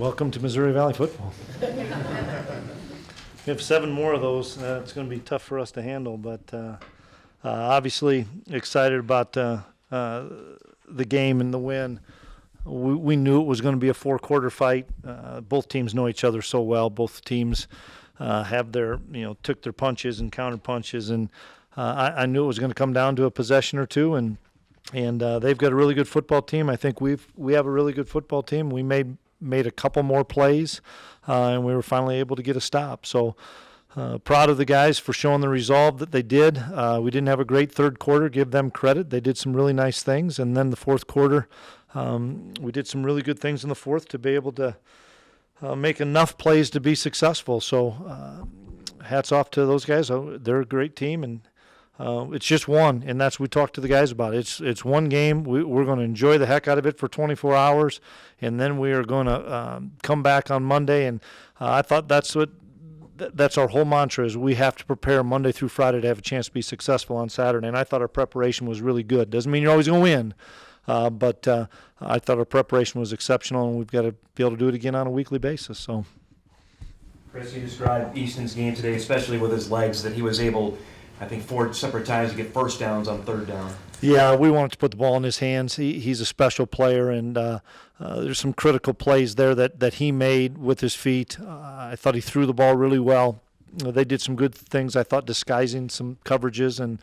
Welcome to Missouri Valley football. We have 7 more of those. It's going to be tough for us to handle, but obviously excited about the game and the win. We knew it was going to be a 4-quarter fight. Both teams know each other so well. Both teams have their, took their punches and counter punches, and I knew it was going to come down to a possession or two, and they've got a really good football team. I think we have a really good football team. We made a couple more plays, and we were finally able to get a stop. So proud of the guys for showing the resolve that they did. We didn't have a great third quarter. Give them credit. They did some really nice things. And then the fourth quarter, we did some really good things in the fourth to be able to make enough plays to be successful. So hats off to those guys. They're a great team, and it's just one, and that's what we talked to the guys about. It's one game. We're going to enjoy the heck out of it for 24 hours, and then we are going to come back on Monday. And I thought that's our whole mantra is we have to prepare Monday through Friday to have a chance to be successful on Saturday. And I thought our preparation was really good. Doesn't mean you're always going to win, but I thought our preparation was exceptional, and we've got to be able to do it again on a weekly basis. So, Chris, you described Easton's game today, especially with his legs, that he was able, I think, 4 separate times to get first downs on third down. Yeah, we wanted to put the ball in his hands. He's a special player, and there's some critical plays there that he made with his feet. I thought he threw the ball really well. They did some good things, I thought, disguising some coverages and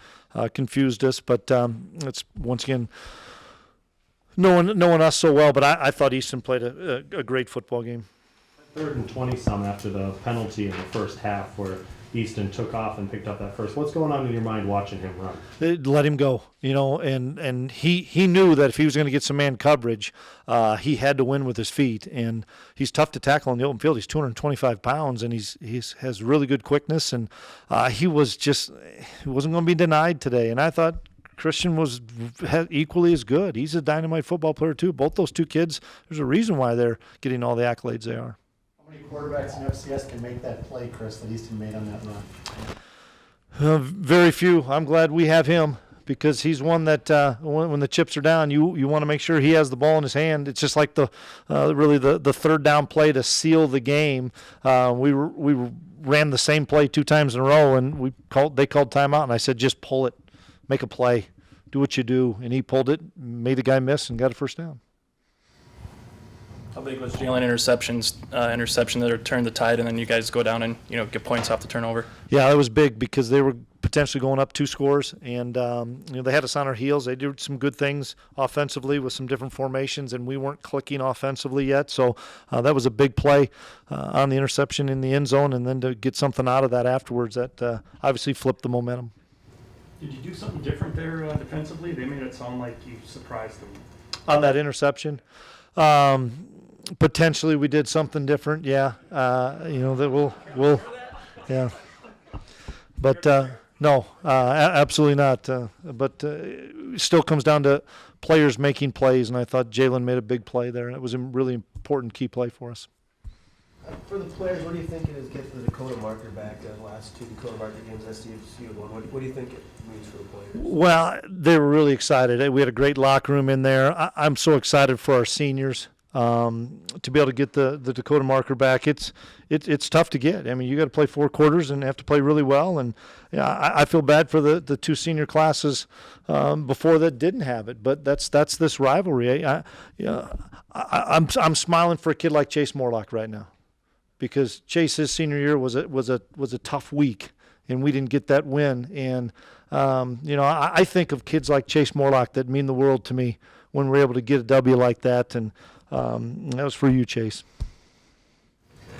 confused us. But it's, once again, knowing us so well. But I thought Easton played a great football game. 3rd and 20-some after the penalty in the first half where Easton took off and picked up that first. What's going on in your mind watching him run? Let him go, and he knew that if he was going to get some man coverage, he had to win with his feet, and he's tough to tackle in the open field. He's 225 pounds, and he has really good quickness, and he wasn't going to be denied today. And I thought Christian was equally as good. He's a dynamite football player too. Both those two kids, there's a reason why they're getting all the accolades they are. How many quarterbacks in FCS can make that play, Chris, that Easton made on that run? Very few. I'm glad we have him because he's one that when the chips are down, you want to make sure he has the ball in his hand. It's just like the third down play to seal the game. We ran the same play 2 times in a row, and they called timeout, and I said, just pull it, make a play, do what you do, and he pulled it, made the guy miss, and got a first down. How big was Jalen interception that turned the tide, and then you guys go down and get points off the turnover? Yeah, it was big because they were potentially going up 2 scores, and they had us on our heels. They did some good things offensively with some different formations, and we weren't clicking offensively yet. So that was a big play on the interception in the end zone, and then to get something out of that afterwards that obviously flipped the momentum. Did you do something different there defensively? They made it sound like you surprised them. On that interception? Potentially we did something different, yeah. That we'll yeah. But no, absolutely not. But it still comes down to players making plays, and I thought Jalen made a big play there, and it was a really important key play for us. For the players, what do you think it is getting the Dakota marker back? The last 2 Dakota marker games, SDSU one. What do you think it means for the players? Well, they were really excited. We had a great locker room in there. I'm so excited for our seniors. To be able to get the Dakota marker back, it's tough to get. I mean, you got to play 4 quarters and have to play really well. And I feel bad for the 2 senior classes before that didn't have it. But that's this rivalry. I'm smiling for a kid like Chase Morlock right now, because Chase's senior year was a tough week, and we didn't get that win. And I think of kids like Chase Morlock that mean the world to me when we're able to get a W like that. And that was for you, Chase.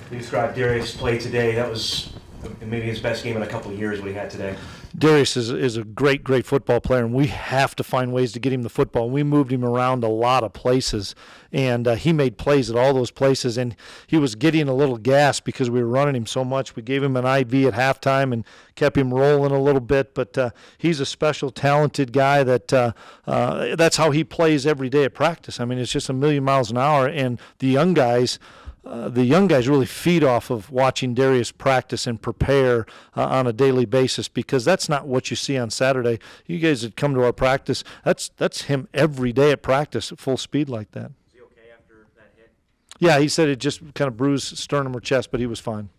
You described Darius' play today. That was maybe his best game in a couple of years, what he had today. Darius is a great football player, and we have to find ways to get him the football. We moved him around a lot of places, and he made plays at all those places, and he was getting a little gas because we were running him so much. We gave him an IV at halftime and kept him rolling a little bit, but he's a special, talented guy that's how he plays every day at practice. I mean, it's just a million miles an hour, and the young guys really feed off of watching Darius practice and prepare on a daily basis, because that's not what you see on Saturday. You guys that come to our practice, that's him every day at practice at full speed like that. Is he okay after that hit? Yeah, he said it just kind of bruised sternum or chest, but he was fine.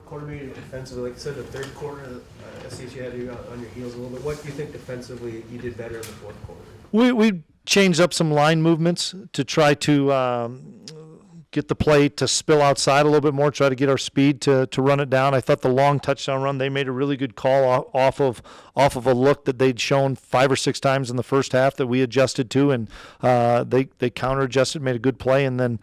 Quarter maybe defensively, like I said, the third quarter, SDSU had you on your heels a little bit. What do you think defensively you did better in the fourth quarter? We changed up some line movements to try to get the play to spill outside a little bit more, try to get our speed to run it down. I thought the long touchdown run, they made a really good call off of a look that they'd shown 5 or 6 times in the first half that we adjusted to, and they counter-adjusted, made a good play, and then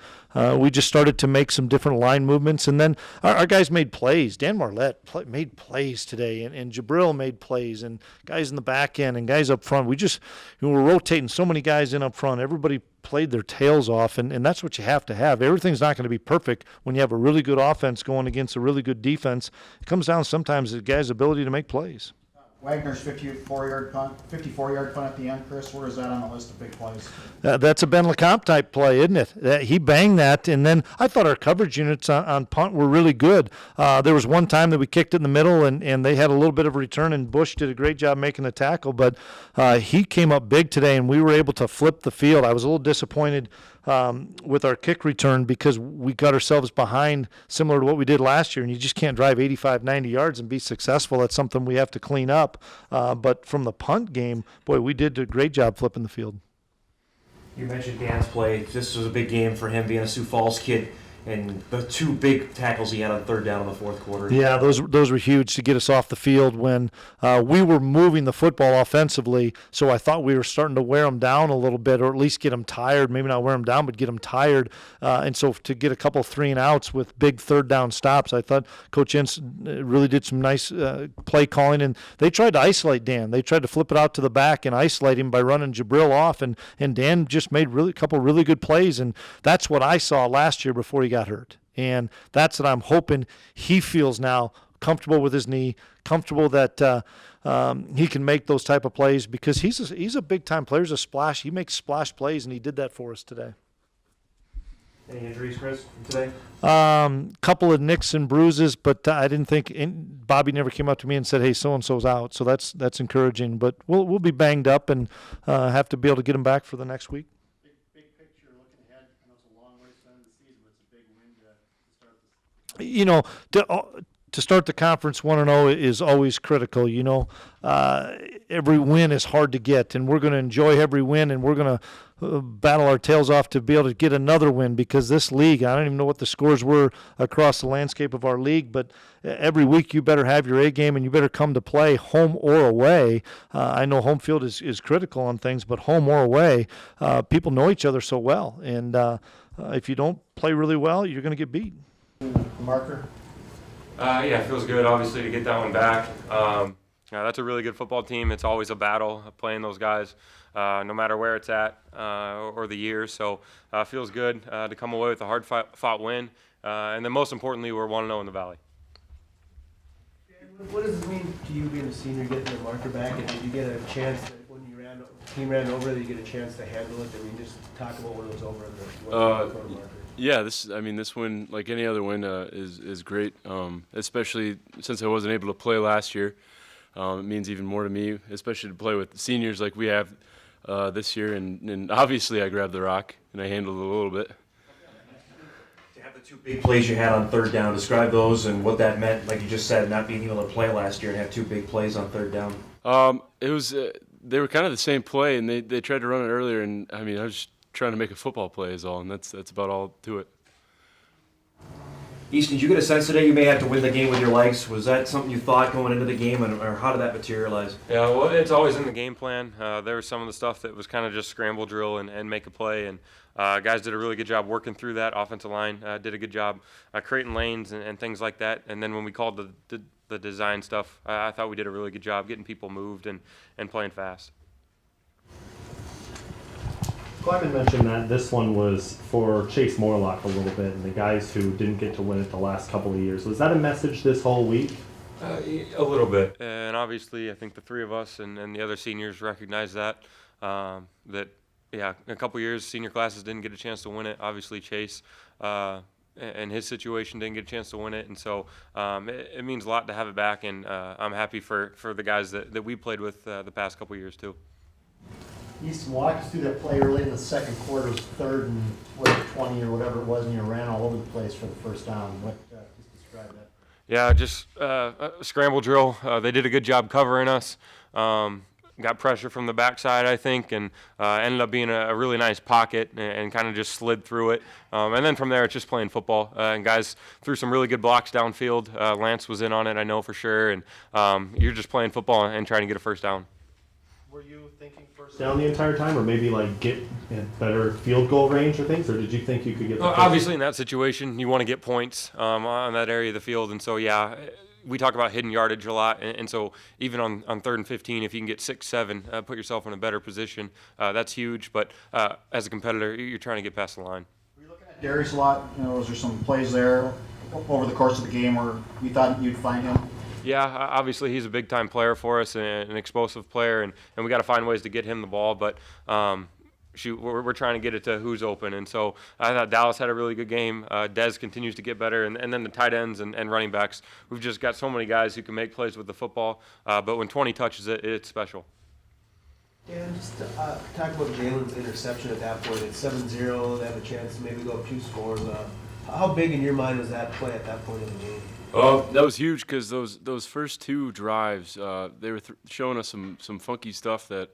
we just started to make some different line movements, and then our guys made plays. Dan Marlette made plays today, and Jabril made plays, and guys in the back end and guys up front. We were rotating so many guys in up front. Everybody played their tails off, and that's what you have to have. Everything's not going to be perfect when you have a really good offense going against a really good defense. It comes down sometimes to the guy's ability to make plays. Wagner's 54-yard punt at the end, Chris. Where is that on the list of big plays? That's a Ben LeCompte type play, isn't it? He banged that, and then I thought our coverage units on punt were really good. There was one time that we kicked it in the middle, and they had a little bit of a return, and Bush did a great job making the tackle, but he came up big today, and we were able to flip the field. I was a little disappointed with our kick return because we got ourselves behind similar to what we did last year, and you just can't drive 85, 90 yards and be successful. That's something we have to clean up. But from the punt game, boy, we did a great job flipping the field. You mentioned Dan's play. This was a big game for him, being a Sioux Falls kid, and the 2 big tackles he had on third down in the fourth quarter. Yeah, those were huge to get us off the field when we were moving the football offensively. So I thought we were starting to wear them down a little bit, or at least get them tired. Maybe not wear them down, but get them tired. And so to get a couple 3-and-outs with big third down stops, I thought Coach Ince really did some nice play calling. And they tried to isolate Dan. They tried to flip it out to the back and isolate him by running Jabril off. And Dan just made a couple really good plays. And that's what I saw last year before he got hurt, and that's what I'm hoping he feels now, comfortable with his knee, comfortable that he can make those type of plays, because he's a big time player. He's a splash. He makes splash plays, and he did that for us today. Any injuries, Chris, from today? Couple of nicks and bruises, but I didn't think Bobby never came up to me and said, "Hey, so and so's out." So that's encouraging. But we'll be banged up and have to be able to get him back for the next week. You know, to start the conference 1-0 is always critical. You know, every win is hard to get, and we're going to enjoy every win, and we're going to battle our tails off to be able to get another win, because this league, I don't even know what the scores were across the landscape of our league, but every week you better have your A game, and you better come to play, home or away. I know home field is critical on things, but home or away, people know each other so well, and if you don't play really well, you're going to get beat. Marker? Yeah, it feels good, obviously, to get that one back. That's a really good football team. It's always a battle playing those guys, no matter where it's at or the year. So it feels good to come away with a hard-fought win. And then most importantly, we're 1-0 in the Valley. What does it mean to you being a senior, getting the marker back, and did you get a chance that when the team ran over, that you get a chance to handle it? I mean, just talk about when it was over in the Dakota marker. Yeah, this win, like any other win, is great. Especially since I wasn't able to play last year, it means even more to me, especially to play with seniors like we have this year. And obviously, I grabbed the rock and I handled it a little bit. To have the 2 big plays you had on third down, describe those and what that meant. Like you just said, not being able to play last year and have 2 big plays on third down. It was they were kind of the same play, and they tried to run it earlier, and I mean I was trying to make a football play is all, and that's about all to it. Easton, did you get a sense today you may have to win the game with your legs? Was that something you thought going into the game, or how did that materialize? Yeah, well, it's always in the game plan. There was some of the stuff that was kind of just scramble drill and make a play, and guys did a really good job working through that. Offensive line did a good job creating lanes and things like that. And then when we called the design stuff, I thought we did a really good job getting people moved and playing fast. Klieman mentioned that this one was for Chase Morlock a little bit, and the guys who didn't get to win it the last couple of years. Was that a message this whole week? A little bit. And obviously, I think the 3 of us and the other seniors recognize that. That, yeah, a couple years, senior classes didn't get a chance to win it. Obviously, Chase and his situation didn't get a chance to win it. And so it means a lot to have it back, and I'm happy for the guys that we played with the past couple years, too. Easton, walk us through that play early in the second quarter, it was 3rd and, what, 20 or whatever it was, and you ran all over the place for the first down. What, just describe that. Yeah, just a scramble drill. They did a good job covering us. Got pressure from the backside, I think, and ended up being a really nice pocket and kind of just slid through it. And then from there, it's just playing football. And guys threw some really good blocks downfield. Lance was in on it, I know for sure. And you're just playing football and trying to get a first down. Were you thinking first down the entire time, or maybe like get in better field goal range or things, or did you think you could get the first Obviously, in that situation, you want to get points on that area of the field. And so, yeah, we talk about hidden yardage a lot. And so even on 3rd and 15, if you can get 6, 7, put yourself in a better position, that's huge. But as a competitor, you're trying to get past the line. Were you looking at Darius a lot? You know, was there some plays there over the course of the game where you thought you'd find him? Yeah, obviously he's a big-time player for us and an explosive player, and we got to find ways to get him the ball. But shoot, we're trying to get it to who's open. And so I thought Dallas had a really good game. Dez continues to get better, and then the tight ends and running backs. We've just got so many guys who can make plays with the football. But when 20 touches it, it's special. Dan, just talk about Jalen's interception at that point. It's 7-0. They have a chance to maybe go up 2 scores. How big in your mind was that play at that point in the game? That was huge because those first 2 drives, they were showing us some funky stuff that,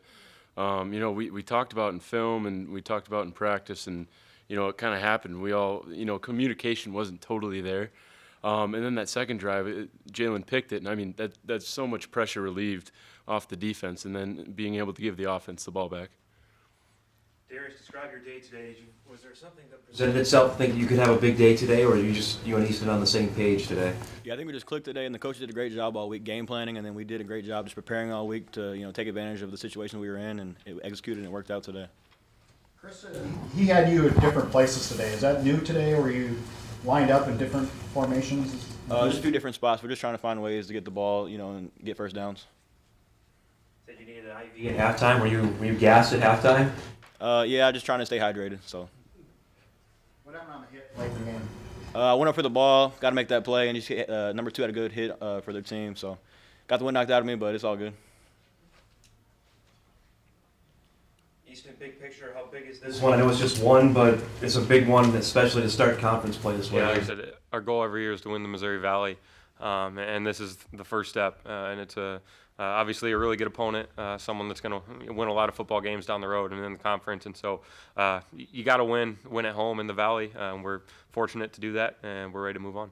you know, we talked about in film and we talked about in practice, and, you know, it kind of happened. We all, you know, communication wasn't totally there. And then that second drive, Jalen picked it, and I mean, that's so much pressure relieved off the defense, and then being able to give the offense the ball back. Darius, describe your day today. Was there something that presented itself thinking you could have a big day today, or are you and Easton on the same page today? Yeah, I think we just clicked today, and the coach did a great job all week game planning, and then we did a great job just preparing all week to, you know, take advantage of the situation we were in, and it executed and it worked out today. Chris, he had you at different places today. Is that new today? Were you lined up in different formations? Just a few different spots. We're just trying to find ways to get the ball, you know, and get first downs. Said you needed an IV at halftime. Were you gassed at halftime? Yeah, just trying to stay hydrated. So. What happened on the hit late in the game? I went up for the ball, got to make that play, and just hit, number 2 had a good hit for their team. So, got the wind knocked out of me, but it's all good. Easton, big picture, how big is this one? I know it's just one, but it's a big one, especially to start conference play this way. Yeah, like I said, our goal every year is to win the Missouri Valley, and this is the first step. And it's obviously a really good opponent, someone that's going to win a lot of football games down the road and in the conference. And so you got to win at home in the Valley. We're fortunate to do that, and we're ready to move on.